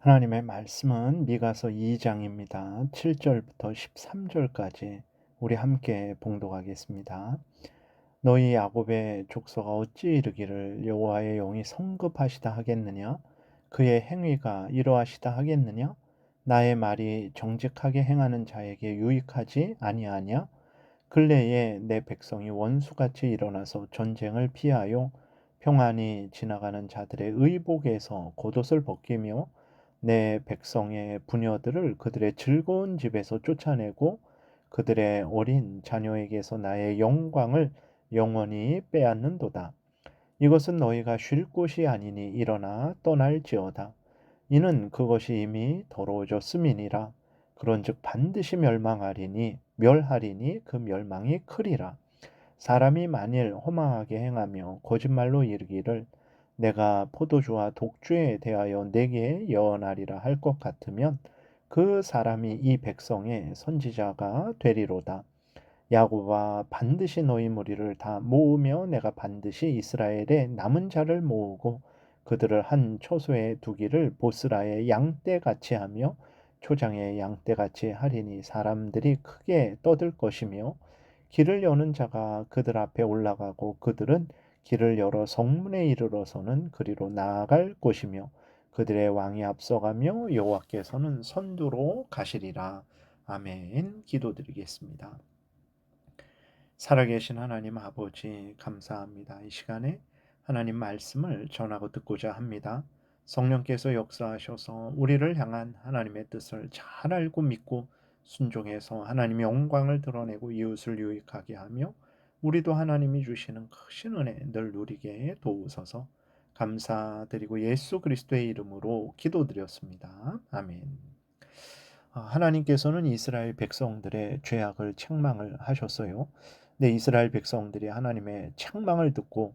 하나님의 말씀은 미가서 2장입니다. 7절부터 13절까지 우리 함께 봉독하겠습니다. 너희 야곱의 족속아 어찌 이르기를 여호와의 영이 성급하시다 하겠느냐? 그의 행위가 이러하시다 하겠느냐? 나의 말이 정직하게 행하는 자에게 유익하지 아니하냐? 근래에 내 백성이 원수같이 일어나서 전쟁을 피하여 평안히 지나가는 자들의 의복에서 겉옷을 벗기며 내 백성의 부녀들을 그들의 즐거운 집에서 쫓아내고 그들의 어린 자녀에게서 나의 영광을 영원히 빼앗는도다. 이것은 너희가 쉴 곳이 아니니 일어나 떠날지어다. 이는 그것이 이미 더러워졌음이니라. 그런즉 반드시 멸하리니 그 멸망이 크리라. 사람이 만일 허망하게 행하며 거짓말로 이르기를 내가 포도주와 독주에 대하여 내게 예언하리라 할 것 같으면 그 사람이 이 백성의 선지자가 되리로다. 야곱아 반드시 너희 무리를 다 모으며 내가 반드시 이스라엘의 남은 자를 모으고 그들을 한 처소에 두기를 보스라의 양떼같이 하며 초장의 양떼같이 하리니 사람들이 크게 떠들 것이며 길을 여는 자가 그들 앞에 올라가고 그들은 길을 열어 성문에 이르러서는 그리로 나아갈 것이며 그들의 왕이 앞서가며 여호와께서는 선두로 가시리라. 아멘. 기도드리겠습니다. 살아계신 하나님 아버지 감사합니다. 이 시간에 하나님 말씀을 전하고 듣고자 합니다. 성령께서 역사하셔서 우리를 향한 하나님의 뜻을 잘 알고 믿고 순종해서 하나님의 영광을 드러내고 이웃을 유익하게 하며 우리도 하나님이 주시는 크신 은혜 늘 누리게 도우소서. 감사드리고 예수 그리스도의 이름으로 기도드렸습니다. 아멘. 하나님께서는 이스라엘 백성들의 죄악을 책망을 하셨어요. 네, 이스라엘 백성들이 하나님의 책망을 듣고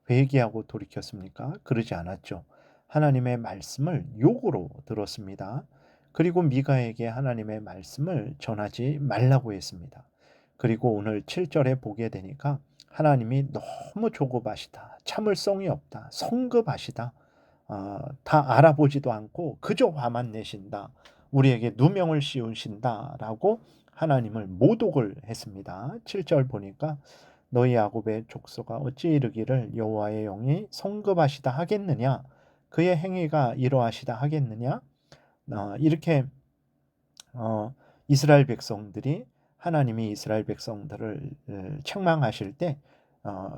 회개하고 돌이켰습니까? 그러지 않았죠. 하나님의 말씀을 욕으로 들었습니다. 그리고 미가에게 하나님의 말씀을 전하지 말라고 했습니다. 그리고 오늘 7절에 보게 되니까 하나님이 너무 조급하시다, 참을성이 없다, 성급하시다, 다 알아보지도 않고 그저 화만 내신다, 우리에게 누명을 씌우신다라고 하나님을 모독을 했습니다. 7절 보니까 너희 야곱의 족속아 어찌 이르기를 여호와의 영이 성급하시다 하겠느냐? 그의 행위가 이러하시다 하겠느냐? 이렇게 이스라엘 백성들이 하나님이 이스라엘 백성들을 책망하실 때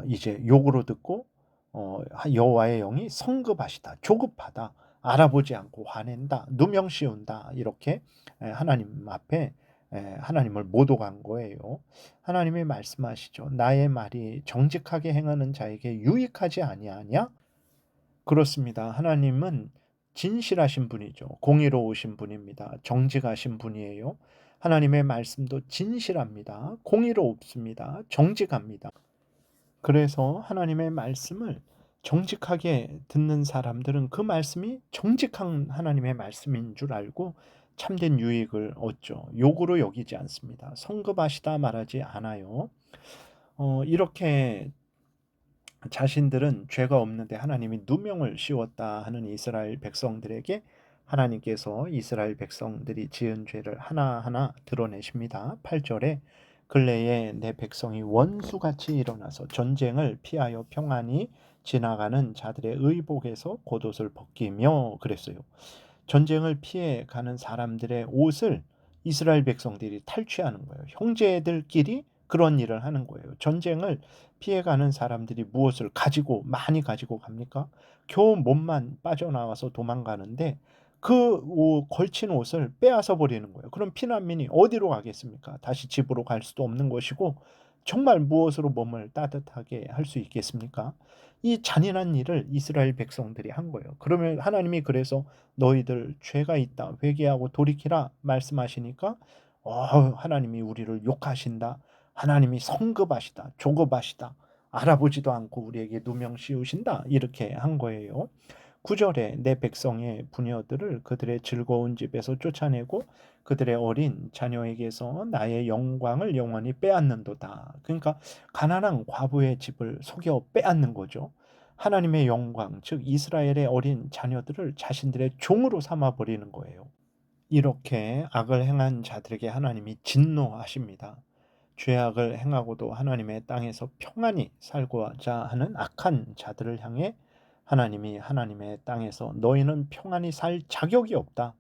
이제 욕으로 듣고 여호와의 영이 성급하시다, 조급하다, 알아보지 않고 화낸다, 누명 씌운다 이렇게 하나님 앞에 하나님을 모독한 거예요. 하나님이 말씀하시죠. 나의 말이 정직하게 행하는 자에게 유익하지 아니하냐? 그렇습니다. 하나님은 진실하신 분이죠. 공의로우신 분입니다. 정직하신 분이에요. 하나님의 말씀도 진실합니다. 공의롭습니다. 정직합니다. 그래서 하나님의 말씀을 정직하게 듣는 사람들은 그 말씀이 정직한 하나님의 말씀인 줄 알고 참된 유익을 얻죠. 욕으로 여기지 않습니다. 성급하시다 말하지 않아요. 이렇게 자신들은 죄가 없는데 하나님이 누명을 씌웠다 하는 이스라엘 백성들에게 하나님께서 이스라엘 백성들이 지은 죄를 하나하나 드러내십니다. 8절에 근래에 내 백성이 원수같이 일어나서 전쟁을 피하여 평안히 지나가는 자들의 의복에서 겉옷을 벗기며 그랬어요. 전쟁을 피해 가는 사람들의 옷을 이스라엘 백성들이 탈취하는 거예요. 형제들끼리 그런 일을 하는 거예요. 전쟁을 피해가는 사람들이 무엇을 많이 가지고 갑니까? 겨우 몸만 빠져나와서 도망가는데 그 걸친 옷을 빼앗아 버리는 거예요. 그럼 피난민이 어디로 가겠습니까? 다시 집으로 갈 수도 없는 것이고 정말 무엇으로 몸을 따뜻하게 할 수 있겠습니까? 이 잔인한 일을 이스라엘 백성들이 한 거예요. 그러면 하나님이 그래서 너희들 죄가 있다, 회개하고 돌이키라 말씀하시니까 하나님이 우리를 욕하신다. 하나님이 성급하시다, 조급하시다, 알아보지도 않고 우리에게 누명 씌우신다 이렇게 한 거예요. 9절에 내 백성의 부녀들을 그들의 즐거운 집에서 쫓아내고 그들의 어린 자녀에게서 나의 영광을 영원히 빼앗는도다. 그러니까 가난한 과부의 집을 속여 빼앗는 거죠. 하나님의 영광, 즉 이스라엘의 어린 자녀들을 자신들의 종으로 삼아 버리는 거예요. 이렇게 악을 행한 자들에게 하나님이 진노하십니다. 죄악을 행하고도 하나님의 땅에서 평안히 살고자 하는 악한 자들을 향해 하나님이 하나님의 땅에서 너희는 평안히 살 자격이 없다.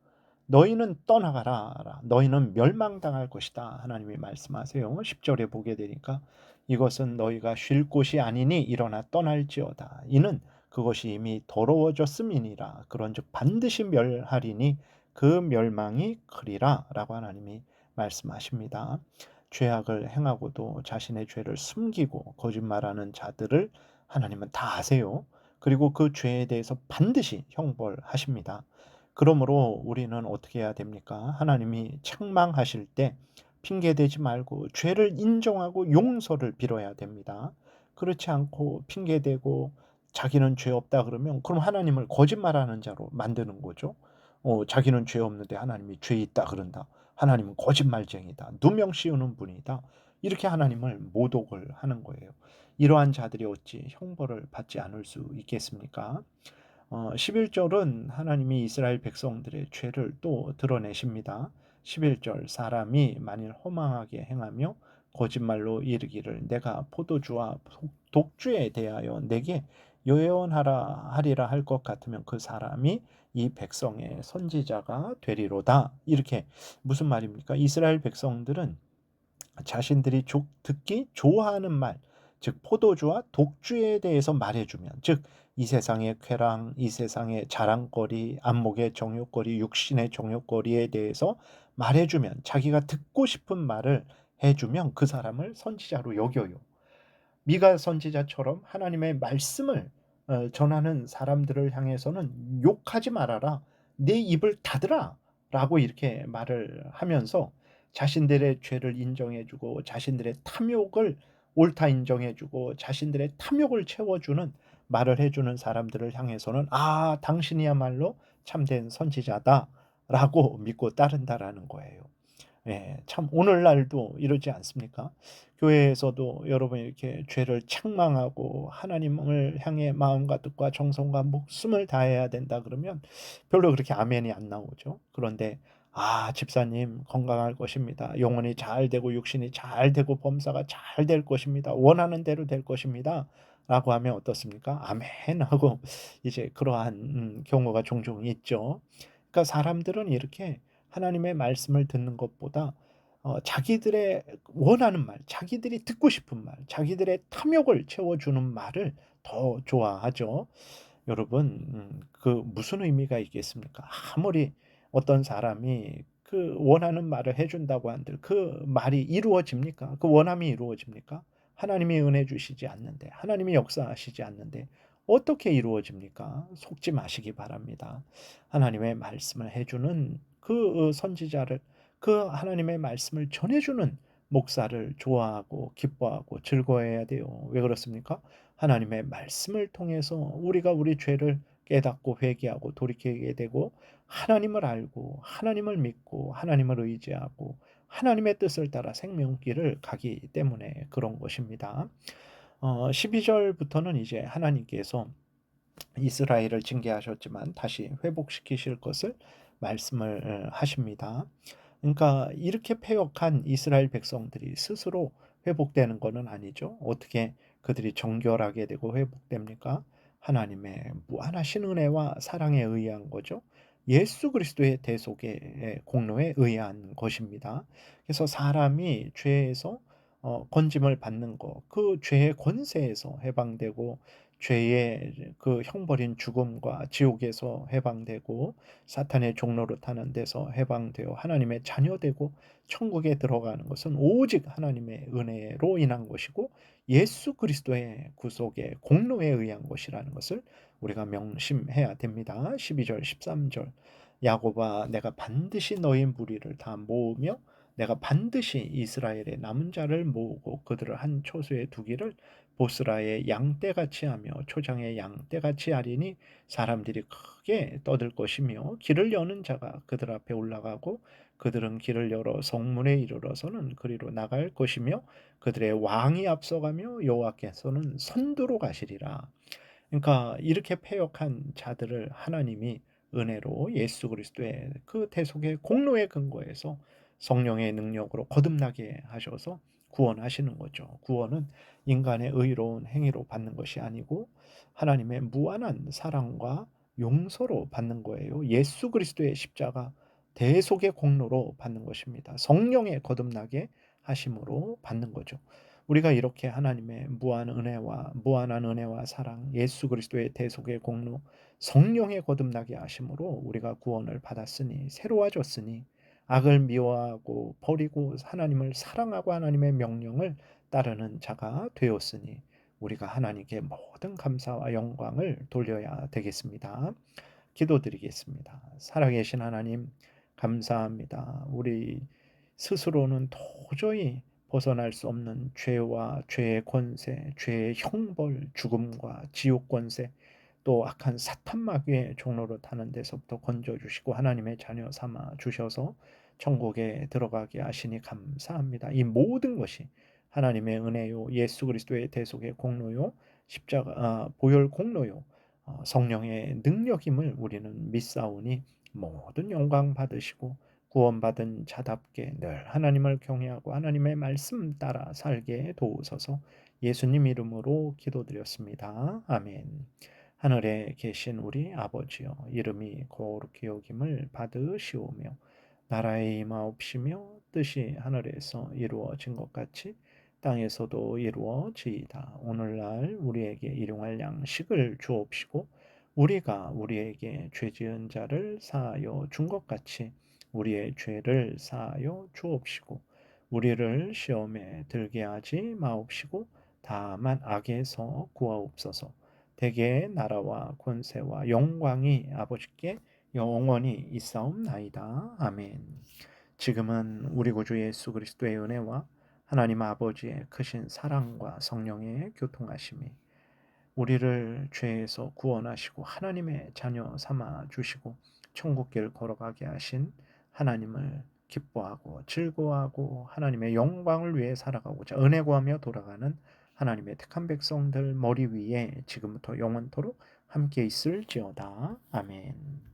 너희는 떠나가라. 너희는 멸망당할 것이다. 하나님이 말씀하세요. 10절에 보게 되니까 이것은 너희가 쉴 곳이 아니니 일어나 떠날지어다. 이는 그것이 이미 더러워졌음이니라. 그런즉 반드시 멸하리니 그 멸망이 크리라. 라고 하나님이 말씀하십니다. 죄악을 행하고도 자신의 죄를 숨기고 거짓말하는 자들을 하나님은 다 아세요. 그리고 그 죄에 대해서 반드시 형벌하십니다. 그러므로 우리는 어떻게 해야 됩니까? 하나님이 책망하실 때 핑계대지 말고 죄를 인정하고 용서를 빌어야 됩니다. 그렇지 않고 핑계대고 자기는 죄 없다 그러면 그럼 하나님을 거짓말하는 자로 만드는 거죠. 자기는 죄 없는데 하나님이 죄 있다 그런다. 하나님은 거짓말쟁이다. 누명 씌우는 분이다. 이렇게 하나님을 모독을 하는 거예요. 이러한 자들이 어찌 형벌을 받지 않을 수 있겠습니까? 11절은 하나님이 이스라엘 백성들의 죄를 또 드러내십니다. 11절 사람이 만일 허망하게 행하며 거짓말로 이르기를 내가 포도주와 독주에 대하여 내게 예언하라 하리라 할 것 같으면 그 사람이 이 백성의 선지자가 되리로다. 이렇게 무슨 말입니까? 이스라엘 백성들은 자신들이 듣기 좋아하는 말, 즉 포도주와 독주에 대해서 말해주면, 즉 이 세상의 쾌락, 이 세상의 자랑거리, 안목의 정욕거리, 육신의 정욕거리에 대해서 말해주면, 자기가 듣고 싶은 말을 해주면 그 사람을 선지자로 여겨요. 미가 선지자처럼 하나님의 말씀을 전하는 사람들을 향해서는 욕하지 말아라. 내 입을 닫으라. 라고 이렇게 말을 하면서 자신들의 죄를 인정해주고 자신들의 탐욕을 옳다 인정해주고 자신들의 탐욕을 채워주는 말을 해주는 사람들을 향해서는 아, 당신이야말로 참된 선지자다. 라고 믿고 따른다라는 거예요. 예, 참 오늘날도 이러지 않습니까? 교회에서도 여러분 이렇게 죄를 책망하고 하나님을 향해 마음과 뜻과 정성과 목숨을 다해야 된다 그러면 별로 그렇게 아멘이 안 나오죠. 그런데 아, 집사님 건강할 것입니다. 영혼이 잘 되고 육신이 잘 되고 범사가 잘 될 것입니다. 원하는 대로 될 것입니다. 라고 하면 어떻습니까? 아멘 하고 이제 그러한 경우가 종종 있죠. 그러니까 사람들은 이렇게 하나님의 말씀을 듣는 것보다 자기들의 원하는 말, 자기들이 듣고 싶은 말, 자기들의 탐욕을 채워주는 말을 더 좋아하죠. 여러분 그 무슨 의미가 있겠습니까? 아무리 어떤 사람이 그 원하는 말을 해 준다고 한들 그 말이 이루어집니까? 그 원함이 이루어집니까? 하나님이 은혜 주시지 않는데 하나님이 역사하시지 않는데 어떻게 이루어집니까? 속지 마시기 바랍니다. 하나님의 말씀을 해 주는 그 선지자를 그 하나님의 말씀을 전해 주는 목사를 좋아하고 기뻐하고 즐거워해야 돼요. 왜 그렇습니까? 하나님의 말씀을 통해서 우리가 우리 죄를 깨닫고 회개하고 돌이키게 되고 하나님을 알고 하나님을 믿고 하나님을 의지하고 하나님의 뜻을 따라 생명길을 가기 때문에 그런 것입니다. 12절부터는 이제 하나님께서 이스라엘을 징계하셨지만 다시 회복시키실 것을 말씀을 하십니다. 그러니까 이렇게 패역한 이스라엘 백성들이 스스로 회복되는 것은 아니죠. 어떻게 그들이 정결하게 되고 회복됩니까? 하나님의 무한하신 은혜와 사랑에 의한 거죠. 예수 그리스도의 대속의 공로에 의한 것입니다. 그래서 사람이 죄에서 건짐을 받는 것, 그 죄의 권세에서 해방되고 죄의 그 형벌인 죽음과 지옥에서 해방되고 사탄의 종로로 타는 데서 해방되어 하나님의 자녀되고 천국에 들어가는 것은 오직 하나님의 은혜로 인한 것이고 예수 그리스도의 구속의 공로에 의한 것이라는 것을 우리가 명심해야 됩니다. 12절 13절 야곱아 내가 반드시 너희 무리를 다 모으며 내가 반드시 이스라엘의 남은 자를 모으고 그들을 한 초소에 두기를 보스라의 양떼같이 하며 초장의 양떼같이 하리니 사람들이 크게 떠들 것이며 길을 여는 자가 그들 앞에 올라가고 그들은 길을 열어 성문에 이르러서는 그리로 나갈 것이며 그들의 왕이 앞서가며 여호와께서는 선두로 가시리라. 그러니까 이렇게 패역한 자들을 하나님이 은혜로 예수 그리스도의 그 대속의 공로에 근거해서 성령의 능력으로 거듭나게 하셔서 구원하시는 거죠. 구원은 인간의 의로운 행위로 받는 것이 아니고 하나님의 무한한 사랑과 용서로 받는 거예요. 예수 그리스도의 십자가 대속의 공로로 받는 것입니다. 성령의 거듭나게 하심으로 받는 거죠. 우리가 이렇게 하나님의 무한한 은혜와 사랑, 예수 그리스도의 대속의 공로, 성령의 거듭나게 하심으로 우리가 구원을 받았으니 새로워졌으니 악을 미워하고 버리고 하나님을 사랑하고 하나님의 명령을 따르는 자가 되었으니 우리가 하나님께 모든 감사와 영광을 돌려야 되겠습니다. 기도드리겠습니다. 살아계신 하나님 감사합니다. 우리 스스로는 도저히 벗어날 수 없는 죄와 죄의 권세, 죄의 형벌, 죽음과 지옥 권세, 또 악한 사탄 마귀의 종로로 타는 데서부터 건져 주시고 하나님의 자녀 삼아 주셔서 천국에 들어가게 하시니 감사합니다. 이 모든 것이 하나님의 은혜요, 예수 그리스도의 대속의 공로요, 십자가 보혈 공로요, 성령의 능력임을 우리는 믿사오니 모든 영광 받으시고 구원받은 자답게 늘 하나님을 경외하고 하나님의 말씀 따라 살게 도우소서. 예수님 이름으로 기도드렸습니다. 아멘. 하늘에 계신 우리 아버지여, 이름이 거룩히 여김을 받으시오며 나라의 임하옵시며 뜻이 하늘에서 이루어진 것 같이 땅에서도 이루어지이다. 오늘날 우리에게 일용할 양식을 주옵시고 우리가 우리에게 죄 지은 자를 사하여 준 것 같이 우리의 죄를 사하여 주옵시고 우리를 시험에 들게 하지 마옵시고 다만 악에서 구하옵소서. 대개의 나라와 권세와 영광이 아버지께 영원히 있사옵나이다. 아멘. 지금은 우리 구주 예수 그리스도의 은혜와 하나님 아버지의 크신 사랑과 성령의 교통하심이 우리를 죄에서 구원하시고 하나님의 자녀 삼아 주시고 천국길 걸어가게 하신 하나님을 기뻐하고 즐거워하고 하나님의 영광을 위해 살아가고자 은혜 구하며 돌아가는 하나님의 택한 백성들 머리 위에 지금부터 영원토록 함께 있을지어다. 아멘.